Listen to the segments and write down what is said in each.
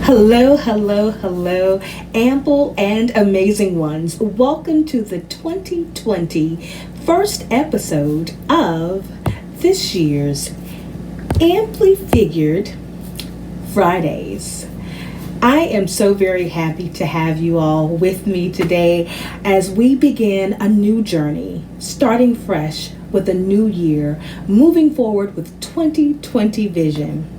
Hello, hello, hello, ample and amazing ones. Welcome to the 2020 first episode of this year's Amply Figured Fridays. I am so very happy to have you all with me today as we begin a new journey, starting fresh with a new year, moving forward with 2020 vision.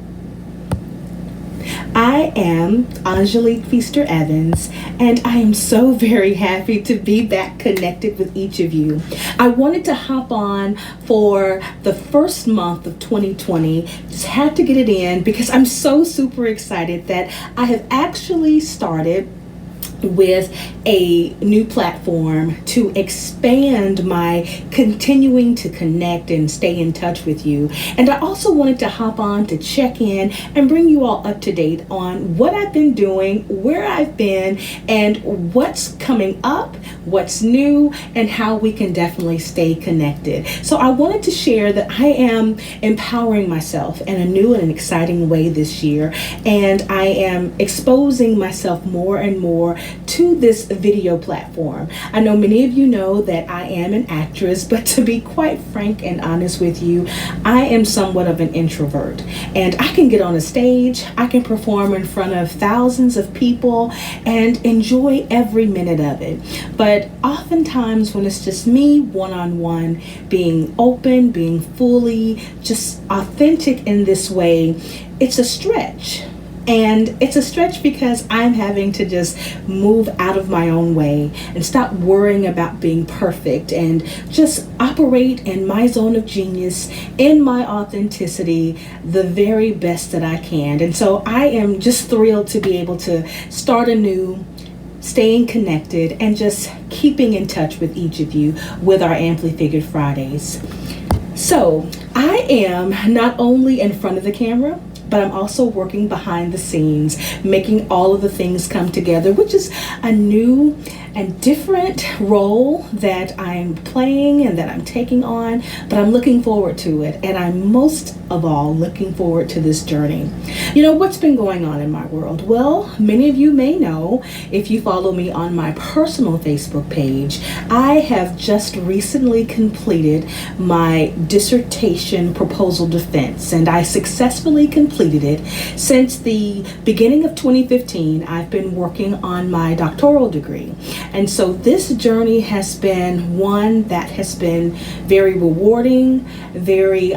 I am Angelique Feaster Evans, and I am so very happy to be back connected with each of you. I wanted to hop on for the first month of 2020, just had to get it in because I'm so super excited that I have actually started with a new platform to expand my continuing to connect and stay in touch with you. And I also wanted to hop on to check in and bring you all up to date on what I've been doing, where I've been, and what's coming up, what's new, and how we can definitely stay connected. So I wanted to share that I am empowering myself in a new and an exciting way this year, and I am exposing myself more and more to this video platform. I know many of you know that I am an actress, but to be quite frank and honest with you, I am somewhat of an introvert, and I can get on a stage, I can perform in front of thousands of people and enjoy every minute of it. But oftentimes when it's just me one-on-one, being open, being fully just authentic in this way, it's a stretch. And it's a stretch because I'm having to just move out of my own way and stop worrying about being perfect and just operate in my zone of genius, in my authenticity, the very best that I can. And so I am just thrilled to be able to start anew, staying connected, and just keeping in touch with each of you with our Amply Figured Fridays. So I am not only in front of the camera, but I'm also working behind the scenes, making all of the things come together, which is a new and different role that I'm playing and that I'm taking on, but I'm looking forward to it. And I'm most of all looking forward to this journey. You know, what's been going on in my world? Well, many of you may know if you follow me on my personal Facebook page, I have just recently completed my dissertation proposal defense, and I successfully completed it. Since the beginning of 2015, I've been working on my doctoral degree. And so this journey has been one that has been very rewarding, very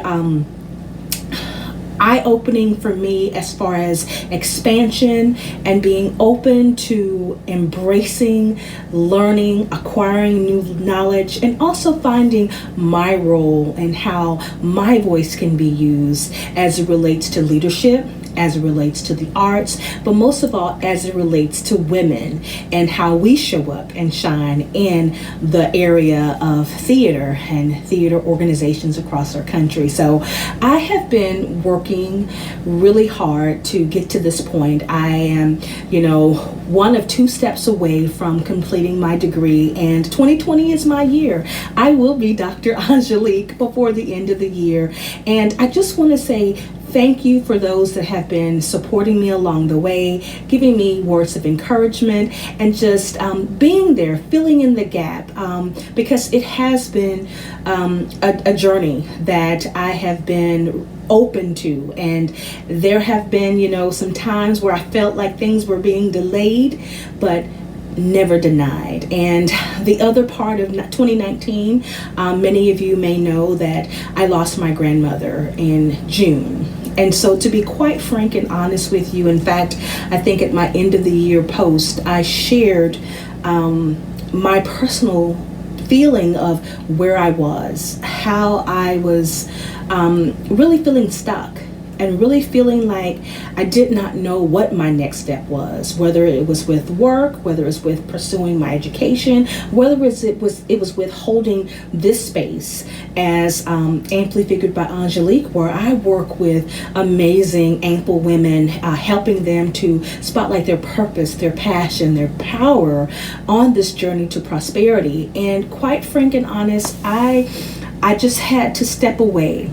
eye-opening for me as far as expansion and being open to embracing, learning, acquiring new knowledge, and also finding my role and how my voice can be used as it relates to leadership, as it relates to the arts, but most of all as it relates to women and how we show up and shine in the area of theater and theater organizations across our country. So I have been working really hard to get to this point. I am, one of two steps away from completing my degree, and 2020 is my year. I will be Dr. Angelique before the end of the year, and I just want to say thank you for those that have been supporting me along the way, giving me words of encouragement, and just being there, filling in the gap, because it has been a journey that I have been open to. And there have been, some times where I felt like things were being delayed, but never denied. And the other part of 2019, many of you may know that I lost my grandmother in June. And so to be quite frank and honest with you, in fact, I think at my end of the year post, I shared my personal feeling of where I was, how I was really feeling stuck and really feeling like I did not know what my next step was, whether it was with work, whether it was with pursuing my education, whether it was with holding this space as Amply Figured by Angelique, where I work with amazing ample women, helping them to spotlight their purpose, their passion, their power on this journey to prosperity. And quite frank and honest, I just had to step away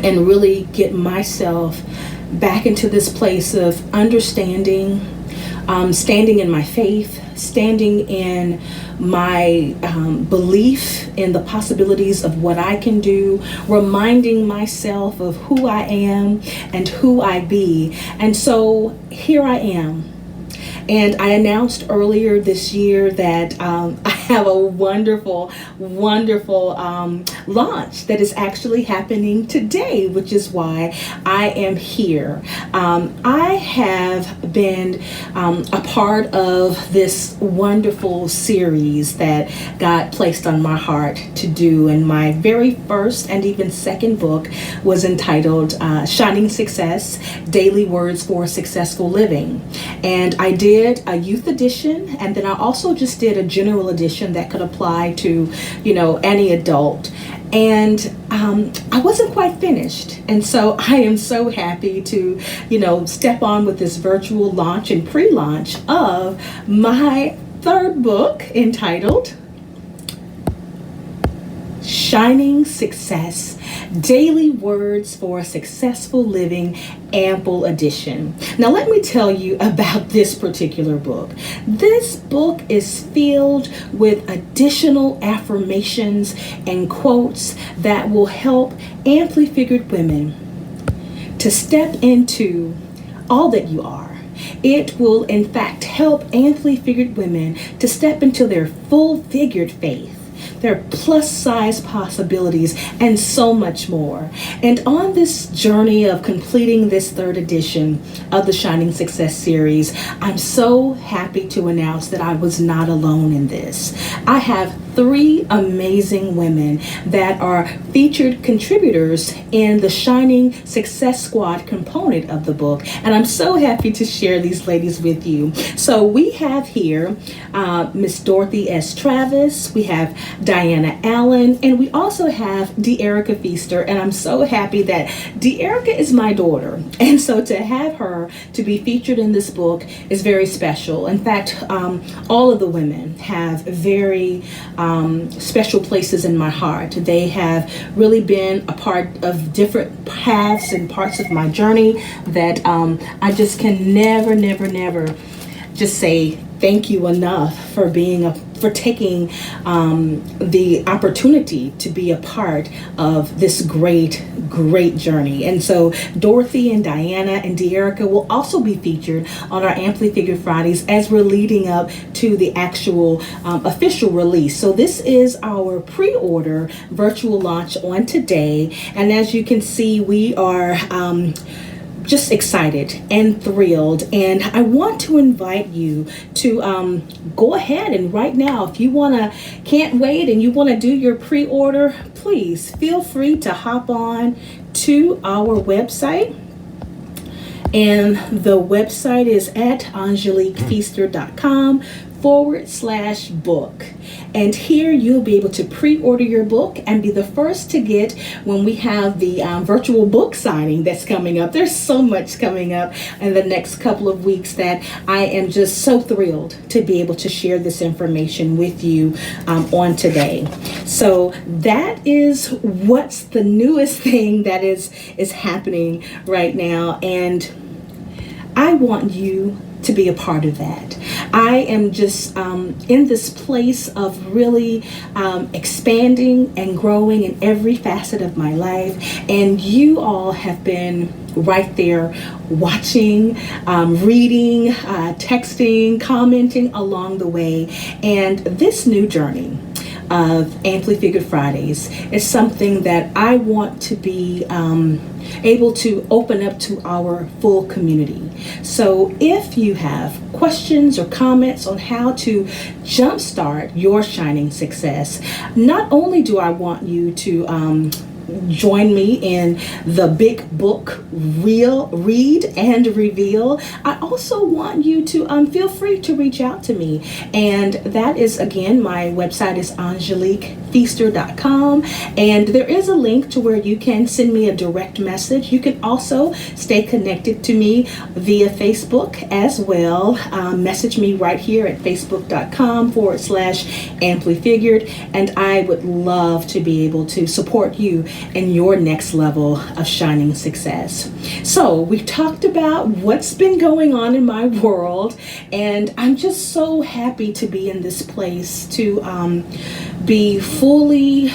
and really get myself back into this place of understanding, standing in my faith, standing in my belief in the possibilities of what I can do, reminding myself of who I am and who I be. And so here I am. And I announced earlier this year that I have a wonderful, wonderful launch that is actually happening today, which is why I am here. I have been a part of this wonderful series that God placed on my heart to do. And my very first and even second book was entitled Shining Success, Daily Words for Successful Living. And I did a youth edition, and then I also just did a general edition that could apply to, any adult. And I wasn't quite finished. And so I am so happy to, step on with this virtual launch and pre-launch of my third book entitled Shining Success, Daily Words for Successful Living, Ample Edition. Now let me tell you about this particular book. This book is filled with additional affirmations and quotes that will help amply figured women to step into all that you are. It will in fact help amply figured women to step into their full figured faith, their plus size possibilities, and so much more. And on this journey of completing this third edition of the Shining Success series, I'm so happy to announce that I was not alone in this. I have 3 amazing women that are featured contributors in the Shining Success Squad component of the book. And I'm so happy to share these ladies with you. So we have here Miss Dorothy S. Travis, we have Diana Allen, and we also have De'Erica Feaster. And I'm so happy that De'Erica is my daughter. And so to have her to be featured in this book is very special. In fact, all of the women have very special places in my heart. They have really been a part of different paths and parts of my journey that I just can never just say thank you enough for taking the opportunity to be a part of this great journey. And so Dorothy and Diana and De'Erica will also be featured on our Amply Figured Fridays as we're leading up to the actual official release. So this is our pre-order virtual launch on today. And as you can see, we are just excited and thrilled, and I want to invite you to go ahead and right now, if you can't wait and you want to do your pre-order, please feel free to hop on to our website. And the website is at angeliquefeaster.com/book. And here you'll be able to pre-order your book and be the first to get when we have the virtual book signing that's coming up. There's so much coming up in the next couple of weeks that I am just so thrilled to be able to share this information with you on today. So that is what's the newest thing that is happening right now. And I want you to be a part of that. I am just in this place of really expanding and growing in every facet of my life. And you all have been right there watching, reading, texting, commenting along the way. And this new journey of Amply Figured Fridays is something that I want to be able to open up to our full community. So if you have questions or comments on how to jumpstart your shining success, not only do I want you to join me in the big book read and reveal, I also want you to feel free to reach out to me. And that is, again, my website is angeliquefeaster.com, and there is a link to where you can send me a direct message. You can also stay connected to me via Facebook as well. Message me right here at facebook.com/amplyfigured, and I would love to be able to support you in your next level of shining success. So we talked about what's been going on in my world, and I'm just so happy to be in this place to be fully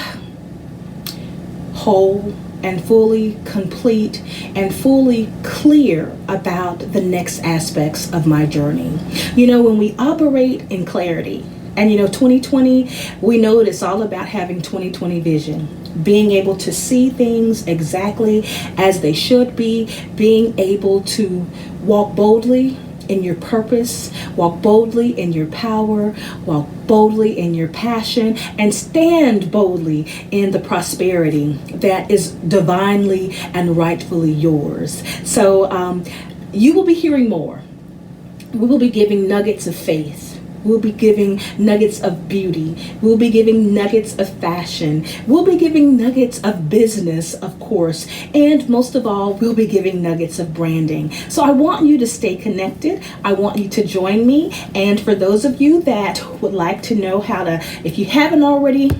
whole and fully complete and fully clear about the next aspects of my journey. You know, when we operate in clarity, and 2020, we know it's all about having 2020 vision, being able to see things exactly as they should be, being able to walk boldly in your purpose, walk boldly in your power, walk boldly in your passion, and stand boldly in the prosperity that is divinely and rightfully yours. So you will be hearing more. We will be giving nuggets of faith. We'll be giving nuggets of beauty. We'll be giving nuggets of fashion. We'll be giving nuggets of business, of course. And most of all, we'll be giving nuggets of branding. So I want you to stay connected. I want you to join me. And for those of you that would like to know how to, if you haven't already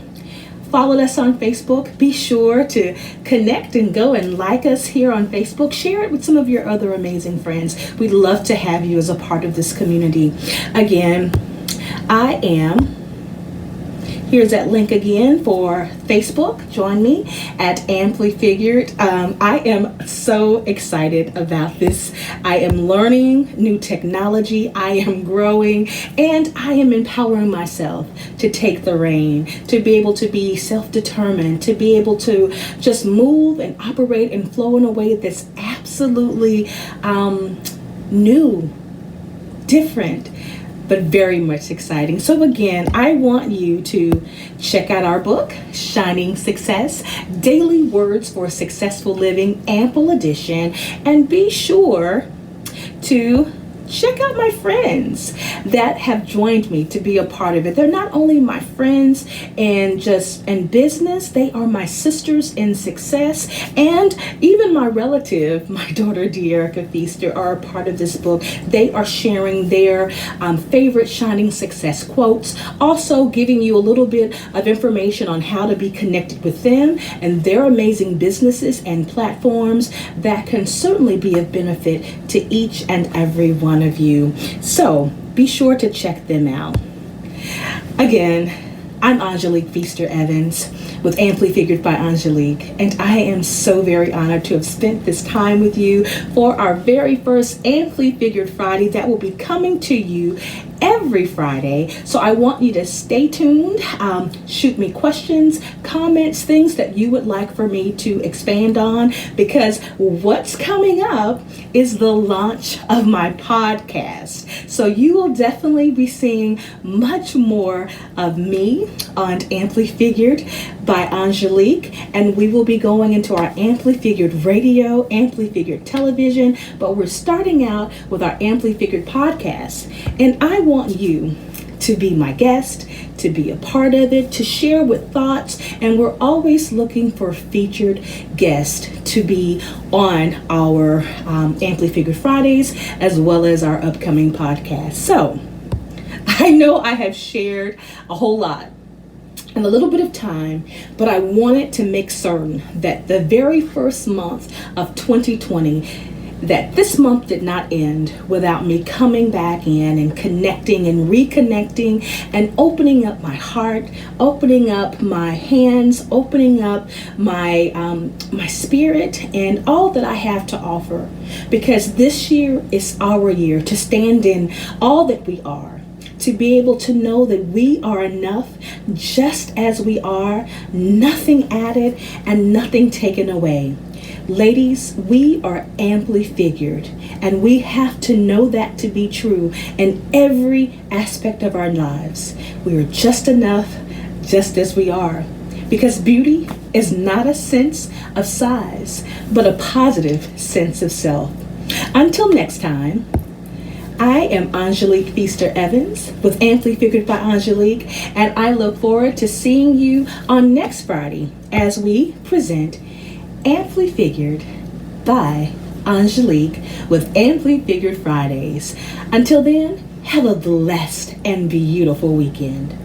followed us on Facebook, be sure to connect and go and like us here on Facebook. Share it with some of your other amazing friends. We'd love to have you as a part of this community. Again, here's that link again for Facebook. Join me at Amply Figured. I am so excited about this. I am learning new technology. I am growing, and I am empowering myself to take the reign, to be able to be self-determined, to be able to just move and operate and flow in a way that's absolutely new, different, but very much exciting. So again, I want you to check out our book, Shining Success, Daily Words for Successful Living, Ample Edition, and be sure to check out my friends that have joined me to be a part of it. They're not only my friends in business, they are my sisters in success, and even my relative, my daughter Dearica Feaster, are a part of this book. They are sharing their favorite shining success quotes, also giving you a little bit of information on how to be connected with them and their amazing businesses and platforms that can certainly be of benefit to each and every one of you. So be sure to check them out. Again, I'm Angelique Feaster Evans with Amply Figured by Angelique, and I am so very honored to have spent this time with you for our very first Amply Figured Friday that will be coming to you every Friday. So I want you to stay tuned, shoot me questions, comments, things that you would like for me to expand on, because what's coming up is the launch of my podcast. So you will definitely be seeing much more of me on Amply Figured by Angelique, and we will be going into our Amply Figured radio, Amply Figured television, but we're starting out with our Amply Figured podcast, and I want you to be my guest, to be a part of it, to share with thoughts, and we're always looking for featured guests to be on our Amply Figured Fridays, as well as our upcoming podcast. So I know I have shared a whole lot in a little bit of time, but I wanted to make certain that the very first month of 2020, that this month did not end without me coming back in and connecting and reconnecting and opening up my heart, opening up my hands, opening up my my spirit and all that I have to offer. Because this year is our year to stand in all that we are, to be able to know that we are enough just as we are, nothing added and nothing taken away. Ladies, we are amply figured, and we have to know that to be true in every aspect of our lives. We are just enough, just as we are, because beauty is not a sense of size, but a positive sense of self. Until next time, I am Angelique Feaster Evans with Amply Figured by Angelique, and I look forward to seeing you on next Friday as we present Amply Figured by Angelique with Amply Figured Fridays. Until then, have a blessed and beautiful weekend.